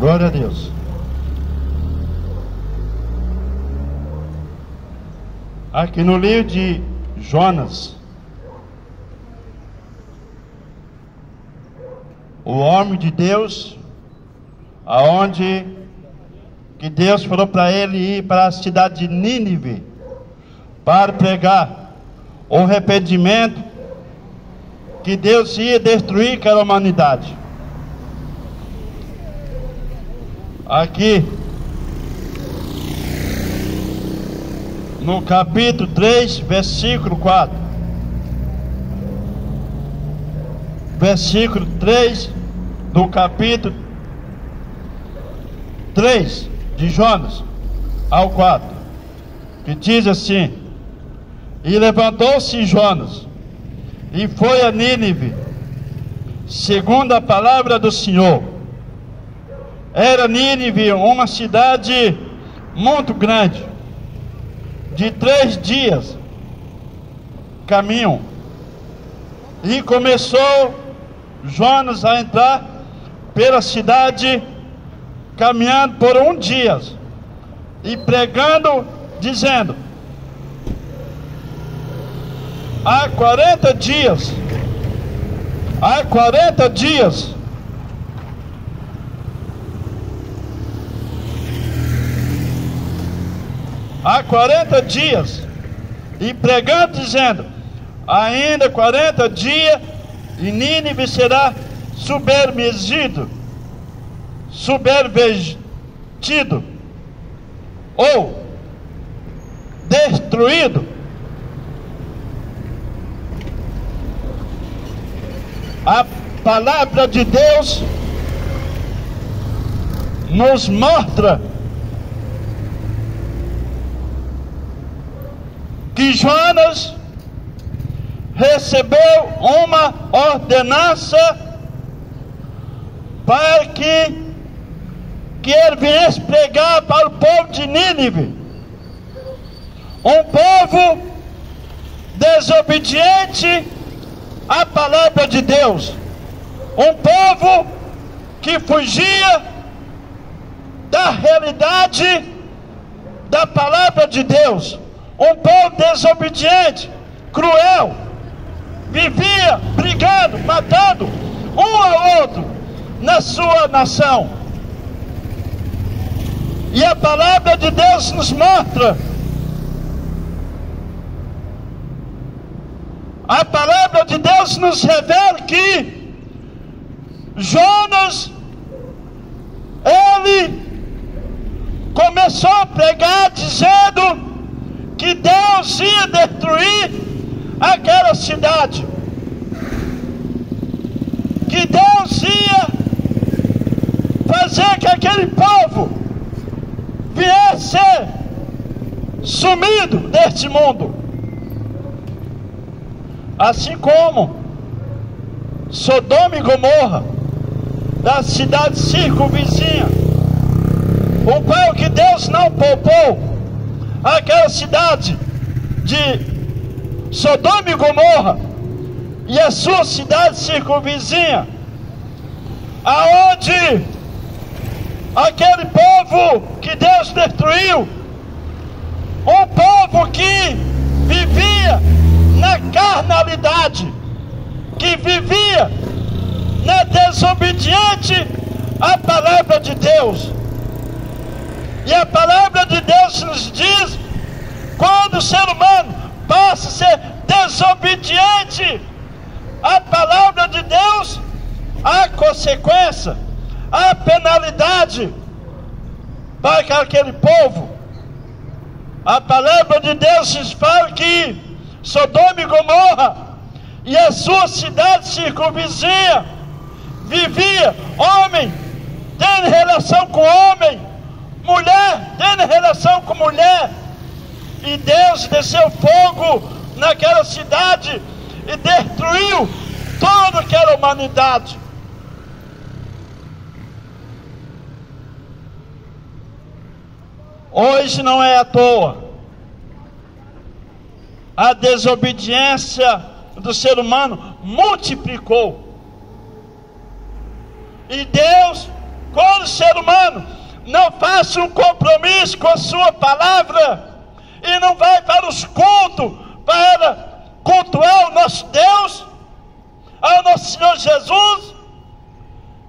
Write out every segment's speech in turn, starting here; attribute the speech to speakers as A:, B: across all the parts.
A: Glória a Deus. Aqui no livro de Jonas, o homem de Deus, aonde que Deus falou para ele ir para a cidade de Nínive para pregar o arrependimento, que Deus ia destruir aquela humanidade. Aqui no capítulo 3, versículo 4. Versículo 3 do capítulo 3 de Jonas ao 4, que diz assim: e levantou-se Jonas e foi a Nínive, segundo a palavra do Senhor. Era Nínive uma cidade muito grande, de 3 dias caminho. E começou Jonas a entrar pela cidade, caminhando por 1 dia, e pregando, dizendo: há 40 dias, há 40 dias, há 40 dias, e pregando, dizendo: ainda 40 dias, e Nínive será submergido, ou destruído. A palavra de Deus nos mostra que Jonas recebeu uma ordenança para que ele viesse pregar para o povo de Nínive, um povo desobediente à palavra de Deus, um povo que fugia da realidade da palavra de Deus, um povo desobediente, cruel, vivia brigando, matando um ao outro na sua nação. E a palavra de Deus nos mostra, a palavra de Deus nos revela que Jonas, ele começou a pregar dizendo que Deus ia destruir aquela cidade, que Deus ia fazer que aquele povo viesse ser sumido deste mundo, assim como Sodoma e Gomorra, da cidade circunvizinha, o qual que Deus não poupou aquela cidade de Sodoma e Gomorra e a sua cidade circunvizinha, aonde aquele povo que Deus destruiu, um povo que vivia na carnalidade, que vivia na desobediente à palavra de Deus. E a palavra de Deus nos diz, quando o ser humano passa a ser desobediente à palavra de Deus, há consequência, há penalidade para aquele povo. A palavra de Deus nos fala que Sodoma e Gomorra e a sua cidade circunvizinha vivia homem tendo relação com homem, mulher tendo relação com mulher, e Deus desceu fogo naquela cidade e destruiu toda aquela humanidade. Hoje não é à toa a desobediência do ser humano multiplicou, e Deus Quando o ser humano não faz um compromisso com a sua palavra e não vai para os cultos para cultuar o nosso Deus, ao nosso Senhor Jesus,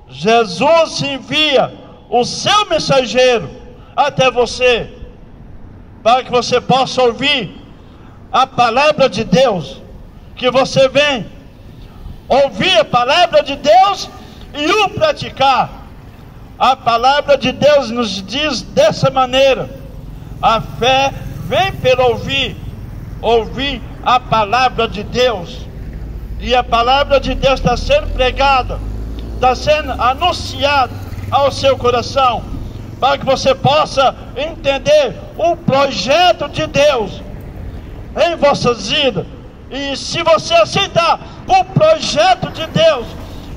A: Jesus envia o seu mensageiro até você, para que você possa ouvir a palavra de Deus, que você vem ouvir a palavra de Deus e o praticar. A palavra de Deus nos diz dessa maneira: a fé vem pelo ouvir a palavra de Deus. E a palavra de Deus está sendo pregada, está sendo anunciada ao seu coração, para que você possa entender o projeto de Deus em vossas vidas. E se você aceitar o projeto de Deus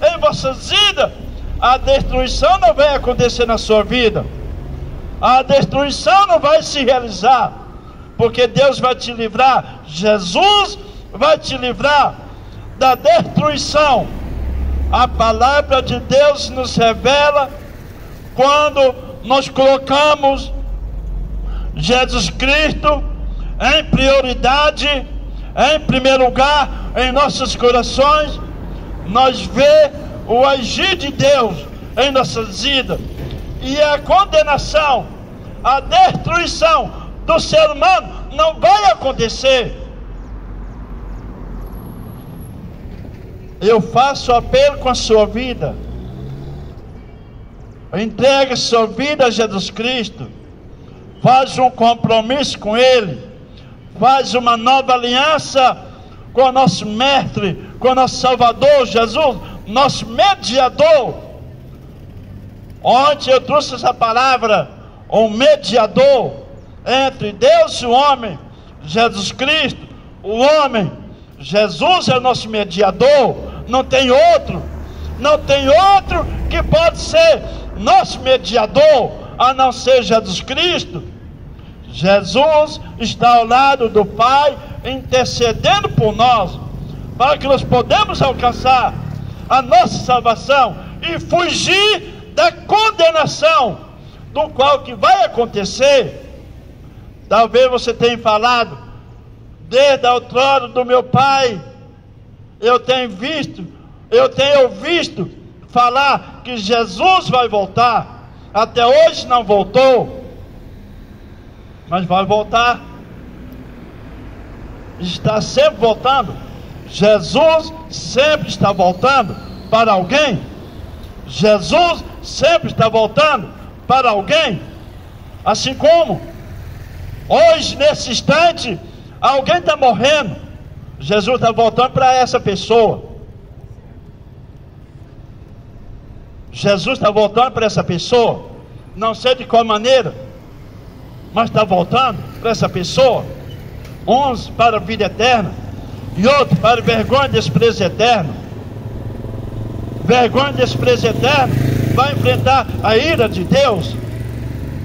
A: em vossas vidas, a destruição não vai acontecer na sua vida, a destruição não vai se realizar, porque Deus vai te livrar, Jesus vai te livrar da destruição. A palavra de Deus nos revela quando nós colocamos Jesus Cristo em prioridade, em primeiro lugar em nossos corações. Nós vemos o agir de Deus em nossas vidas, e a condenação, a destruição do ser humano não vai acontecer. Eu faço apelo com a sua vida. Entregue sua vida a Jesus Cristo. Faz um compromisso com Ele. Faz uma nova aliança com o nosso mestre, com o nosso Salvador Jesus, nosso mediador. Ontem eu trouxe essa palavra, um mediador entre Deus e o homem, Jesus Cristo, o homem. Jesus é o nosso mediador, não tem outro que pode ser nosso mediador, a não ser Jesus Cristo. Jesus está ao lado do Pai, intercedendo por nós, para que nós podemos alcançar a nossa salvação e fugir da condenação, do qual que vai acontecer. Talvez você tenha falado: desde a outrora do meu pai, eu tenho ouvido falar que Jesus vai voltar. Até hoje não voltou, mas vai voltar. Está sempre voltando. Jesus sempre está voltando para alguém. Jesus sempre está voltando para alguém. Assim como hoje, nesse instante, alguém está morrendo, Jesus está voltando para essa pessoa. Jesus está voltando para essa pessoa, não sei de qual maneira, mas está voltando para essa pessoa. Uns para a vida eterna, e outros para vergonha e desprezo eterno. Vergonha e desprezo eterno vai enfrentar a ira de Deus,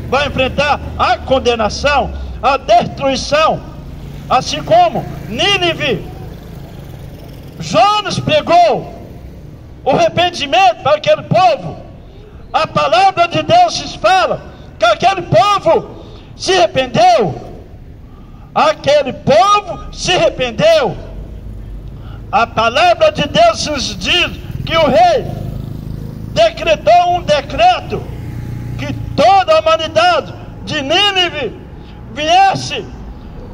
A: vai enfrentar a condenação, a destruição. Assim como Nínive, Jonas pregou o arrependimento para aquele povo. A palavra de Deus nos fala que aquele povo se arrependeu. Aquele povo se arrependeu. A palavra de Deus nos diz que o rei decretou um decreto que toda a humanidade de Nínive viesse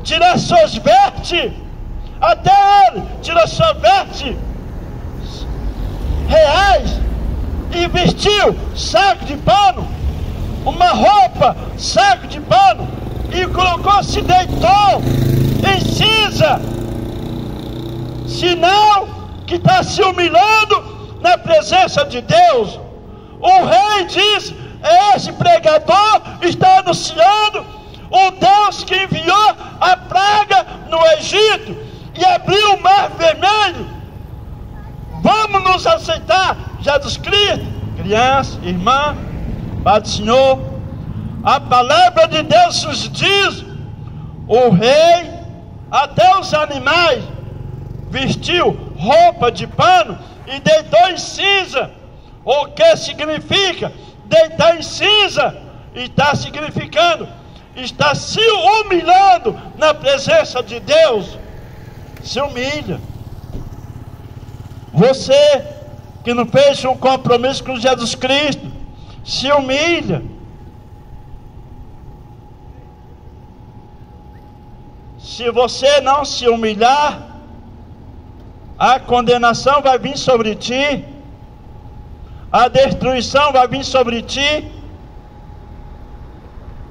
A: tirar suas vestes, até ele tirou suas vestes reais e vestiu saco de pano, uma roupa, saco de pano, e colocou, se deitou em cinza, sinal que está se humilhando na presença de Deus. O rei diz: esse pregador está anunciando o Deus que enviou a praga no Egito e abriu o mar vermelho. Vamos nos aceitar Jesus Cristo? Criança, irmã, Pai do Senhor, a palavra de Deus nos diz: o rei, até os animais, vestiu roupa de pano e deitou em cinza. O que significa deitar em cinza, está significando, está se humilhando na presença de Deus. Se humilha. Você que não fez um compromisso com Jesus Cristo, se humilha. Se você não se humilhar, a condenação vai vir sobre ti, a destruição vai vir sobre ti.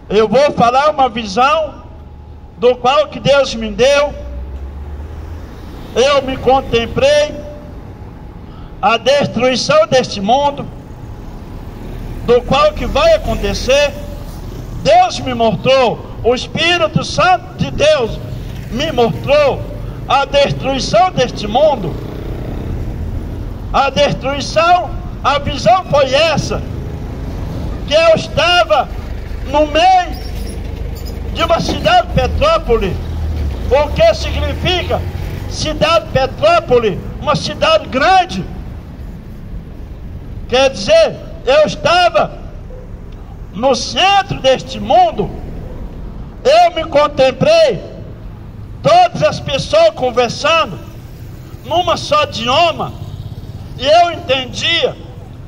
A: Eu vou falar uma visão do qual que Deus me deu. Eu me contemplei a destruição deste mundo, do qual que vai acontecer. Deus me mostrou, o Espírito Santo de Deus me mostrou a destruição deste mundo. A destruição, a visão foi essa, que eu estava no meio de uma cidade Petrópole. O que significa cidade Petrópole? Uma cidade grande. Quer dizer, eu estava no centro deste mundo. Eu me contemplei todas as pessoas conversando numa só idioma, e eu entendia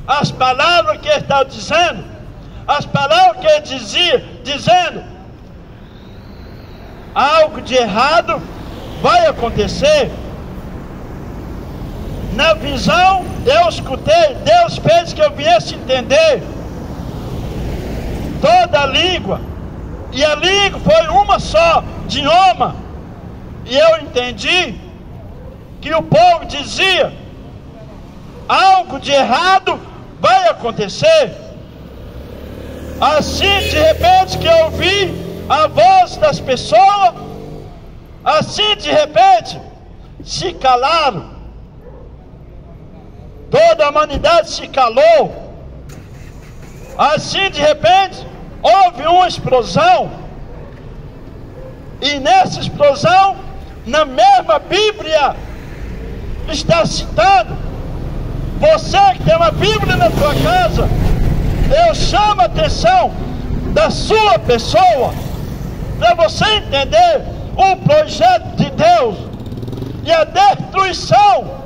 A: as palavras que ele estava dizendo, as palavras que ele dizia, dizendo: algo de errado vai acontecer. Na visão eu escutei, Deus fez que eu viesse entender toda a língua, e a língua foi uma só, idioma. E eu entendi que o povo dizia: algo de errado vai acontecer. Assim, de repente, que eu ouvi a voz das pessoas, assim, de repente, se calaram. Toda a humanidade se calou. Assim, de repente, houve uma explosão. E nessa explosão, na mesma Bíblia, está citado. Você que tem uma Bíblia na sua casa, eu chamo a atenção da sua pessoa, para você entender o projeto de Deus e a destruição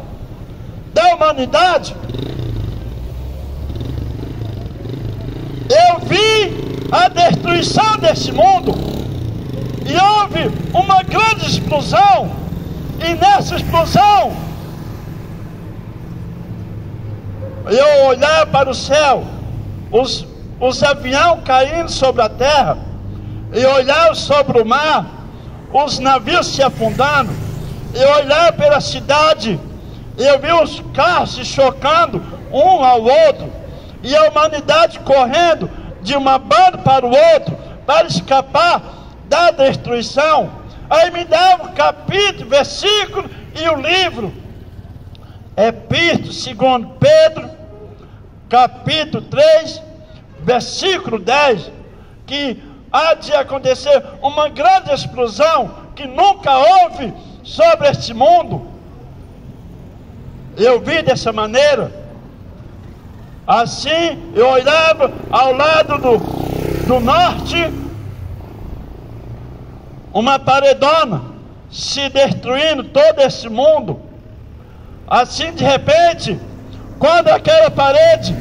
A: da humanidade. Eu vi a destruição desse mundo, e houve uma grande explosão, e nessa explosão eu olhava para o céu, os aviões caindo sobre a terra, e olhava sobre o mar, os navios se afundando, e olhava pela cidade, e eu vi os carros se chocando um ao outro, e a humanidade correndo de uma banda para o outro, para escapar da destruição. Aí me dava o capítulo, versículo e o livro. Epístola segundo Pedro, capítulo 3, versículo 10, que há de acontecer uma grande explosão que nunca houve sobre este mundo. Eu vi dessa maneira. Assim, eu olhava ao lado do norte, uma paredona se destruindo todo esse mundo. Assim, de repente, quando aquela parede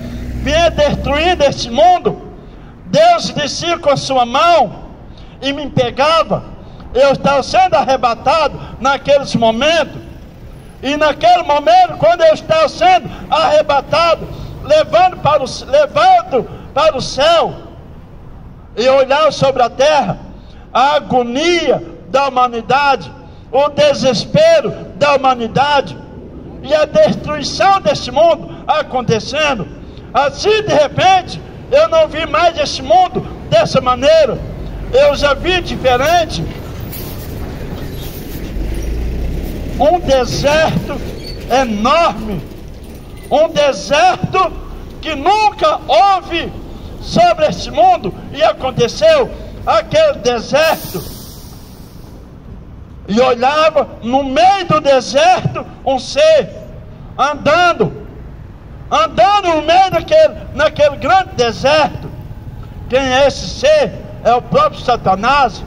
A: vinha destruindo esse mundo, Deus descia com a sua mão e me pegava. Eu estava sendo arrebatado naqueles momentos. E naquele momento, quando eu estava sendo arrebatado, levando para o céu, e olhava sobre a terra, a agonia da humanidade, o desespero da humanidade, e a destruição desse mundo acontecendo. Assim, de repente, eu não vi mais esse mundo dessa maneira. Eu já vi diferente. Um deserto enorme, um deserto que nunca houve sobre este mundo, e aconteceu aquele deserto, e olhava no meio do deserto um ser andando, andando no meio naquele grande deserto. Quem é esse ser? É o próprio Satanás.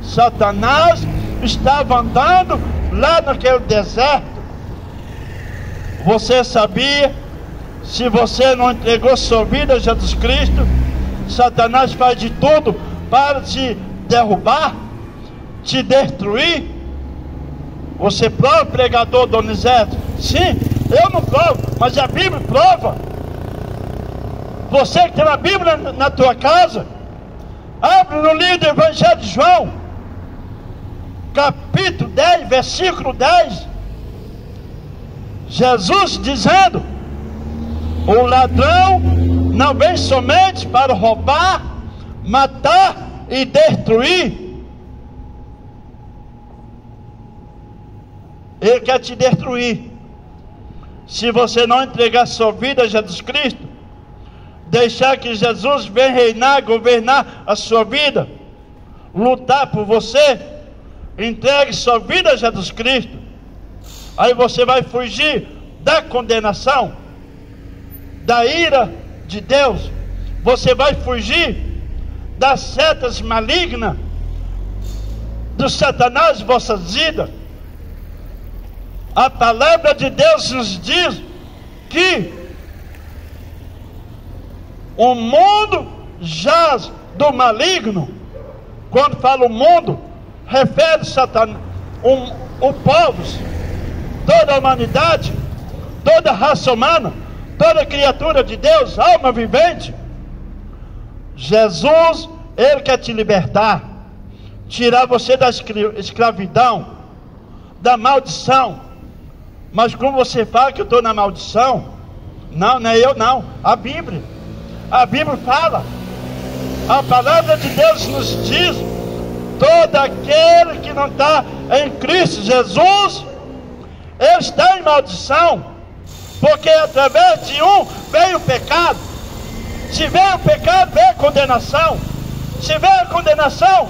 A: Satanás estava andando lá naquele deserto. Você sabia? Se você não entregou sua vida a Jesus Cristo, Satanás faz de tudo para te derrubar, te destruir. Você prova, pregador Donizete? Sim, eu não provo, mas a Bíblia prova. Você que tem a Bíblia na tua casa, abre no livro do Evangelho de João, capítulo 10, versículo 10. Jesus dizendo: o ladrão não vem somente para roubar, matar e destruir. Ele quer te destruir. Se você não entregar sua vida a Jesus Cristo, deixar que Jesus venha reinar, governar a sua vida, lutar por você, entregue sua vida a Jesus Cristo. Aí você vai fugir da condenação, da ira de Deus. Você vai fugir das setas malignas do Satanás em vossas vidas. A palavra de Deus nos diz que o mundo jaz do maligno. Quando fala o mundo, refere-se a o povos, toda a humanidade, toda a raça humana, toda criatura de Deus, alma vivente. Jesus, Ele quer te libertar, tirar você da escravidão, da maldição. Mas como você fala que eu estou na maldição? Não, não é eu não, a Bíblia fala. A palavra de Deus nos diz: todo aquele que não está em Cristo Jesus, ele está em maldição, porque através de um veio o pecado. Se veio o pecado, veio a condenação. Se veio a condenação,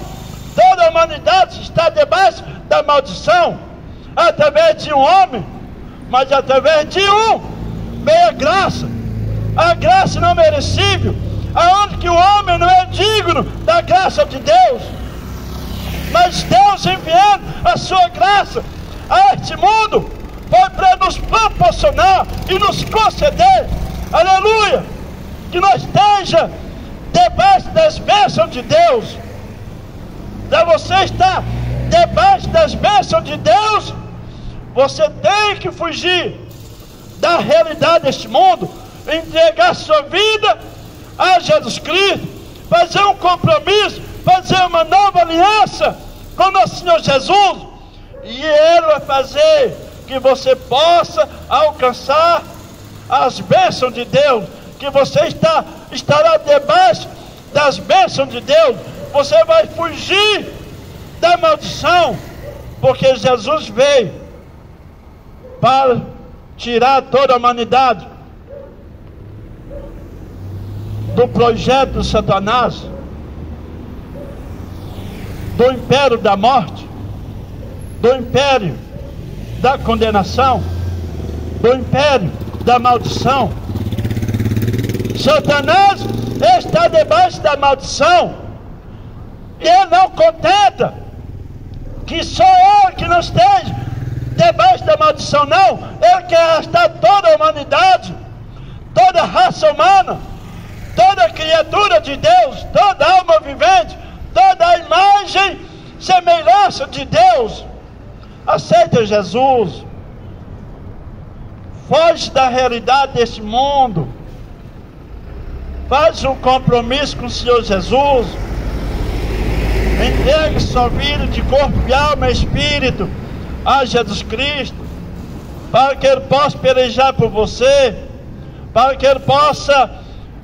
A: toda a humanidade está debaixo da maldição, através de um homem. Mas através de um veio a graça não merecível, aonde que o homem não é digno da graça de Deus. Mas Deus, enviando a sua graça a este mundo, foi para nos proporcionar e nos conceder, aleluia, que nós esteja debaixo das bênçãos de Deus. Para você estar debaixo das bênçãos de Deus, você tem que fugir da realidade deste mundo, entregar sua vida a Jesus Cristo, fazer um compromisso, fazer uma nova aliança com nosso Senhor Jesus, e Ele vai fazer que você possa alcançar as bênçãos de Deus, que você estará debaixo das bênçãos de Deus. Você vai fugir da maldição, porque Jesus veio para tirar toda a humanidade do projeto de Satanás, do império da morte, do império da condenação, do império da maldição. Satanás está debaixo da maldição, e ele não contenta que só ele que não esteja debaixo da maldição, não. Ele quer arrastar toda a humanidade, toda a raça humana, toda a criatura de Deus, toda a alma vivente, toda a imagem, semelhança de Deus. Aceita Jesus. Foge da realidade desse mundo. Faz um compromisso com o Senhor Jesus. Entregue sua vida de corpo e alma e espírito a Jesus Cristo, para que Ele possa pelejar por você, para que Ele possa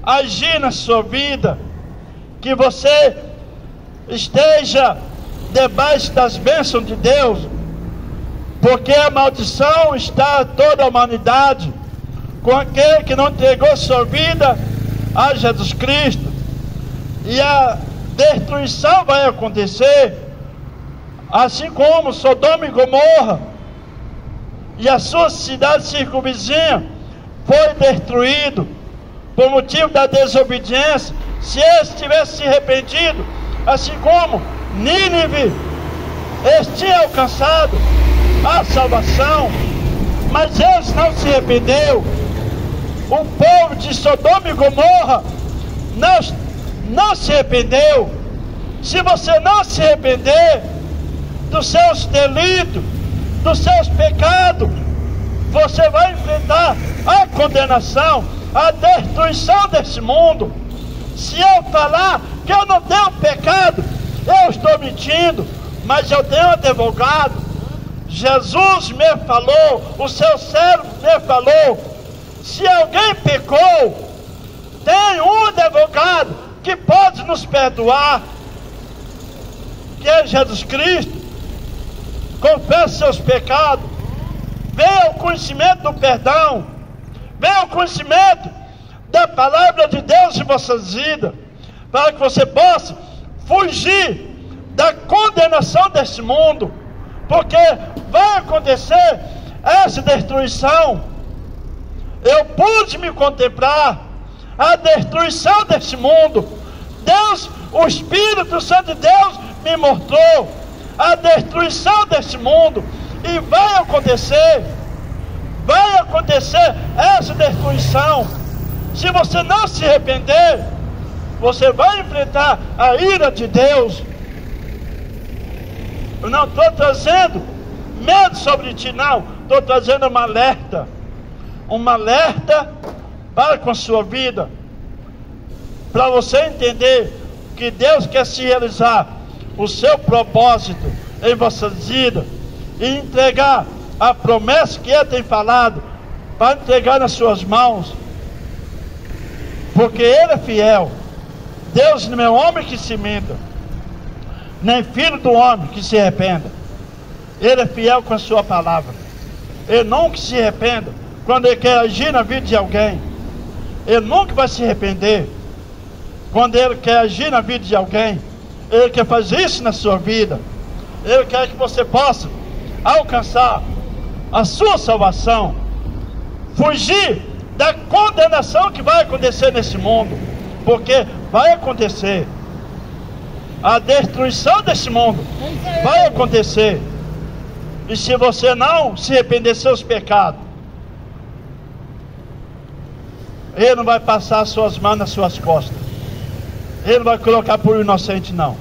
A: agir na sua vida, que você esteja debaixo das bênçãos de Deus, porque a maldição está a toda a humanidade, com aquele que não entregou sua vida a Jesus Cristo, e a destruição vai acontecer, assim como Sodoma e Gomorra e a sua cidade circunvizinha foi destruído por motivo da desobediência, se eles tivessem se arrependido, assim como Nínive, eles tinham alcançado a salvação, mas eles não se arrependeram. O povo de Sodoma e Gomorra não se arrependeu. Se você não se arrepender dos seus delitos, dos seus pecados, você vai enfrentar a condenação, a destruição desse mundo. Se eu falar que eu não tenho pecado, eu estou mentindo, mas eu tenho um advogado. Jesus me falou, o seu servo me falou, se alguém pecou, tem um advogado que pode nos perdoar, que é Jesus Cristo. Confesse seus pecados, venha ao conhecimento do perdão, venha ao conhecimento da palavra de Deus em vossas vidas, para que você possa fugir da condenação desse mundo, porque vai acontecer essa destruição. Eu pude me contemplar a destruição desse mundo. Deus, o Espírito Santo de Deus me mostrou a destruição desse mundo, e vai acontecer essa destruição. Se você não se arrepender, você vai enfrentar a ira de Deus. Eu não estou trazendo medo sobre ti, não, estou trazendo um alerta para com a sua vida, para você entender que Deus quer se realizar o seu propósito em vossas vidas, e entregar a promessa que Ele tem falado, para entregar nas suas mãos, porque Ele é fiel. Deus não é homem que se minta, nem filho do homem que se arrependa. Ele é fiel com a sua palavra. Ele nunca se arrependa quando Ele quer agir na vida de alguém. Ele nunca vai se arrepender quando Ele quer agir na vida de alguém. Ele quer fazer isso na sua vida. Ele quer que você possa alcançar a sua salvação, fugir da condenação que vai acontecer nesse mundo, porque vai acontecer a destruição desse mundo, vai acontecer. E se você não se arrepender dos seus pecados, Ele não vai passar as suas mãos nas suas costas. Ele não vai colocar por inocente, não.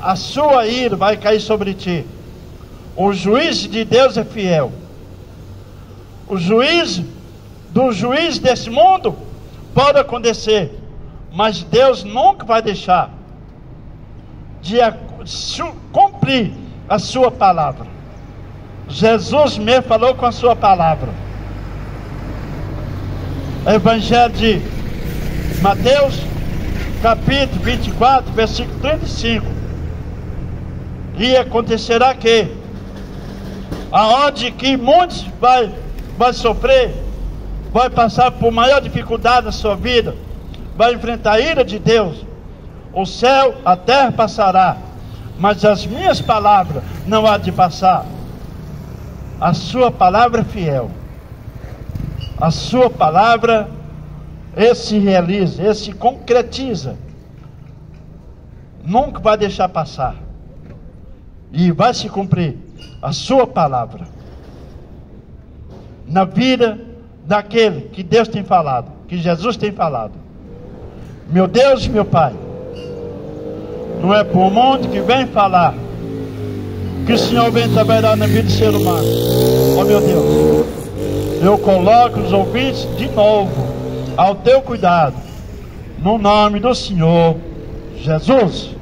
A: A sua ira vai cair sobre ti. O juiz de Deus é fiel. O juiz desse mundo pode acontecer, mas Deus nunca vai deixar de cumprir a sua palavra. Jesus me falou com a sua palavra. Evangelho de Mateus, capítulo 24, versículo 35. E acontecerá que, aonde que muitos vai sofrer, vai passar por maior dificuldade na sua vida, vai enfrentar a ira de Deus. O céu, a terra passará, mas as minhas palavras não há de passar. A sua palavra é fiel. A sua palavra, se realiza, se concretiza. Nunca vai deixar passar. E vai se cumprir a sua palavra na vida daquele que Deus tem falado, que Jesus tem falado. Meu Deus e meu Pai, não é por mundo que vem falar que o Senhor vem trabalhar na vida do ser humano. Oh meu Deus, eu coloco os ouvintes de novo ao teu cuidado, no nome do Senhor Jesus.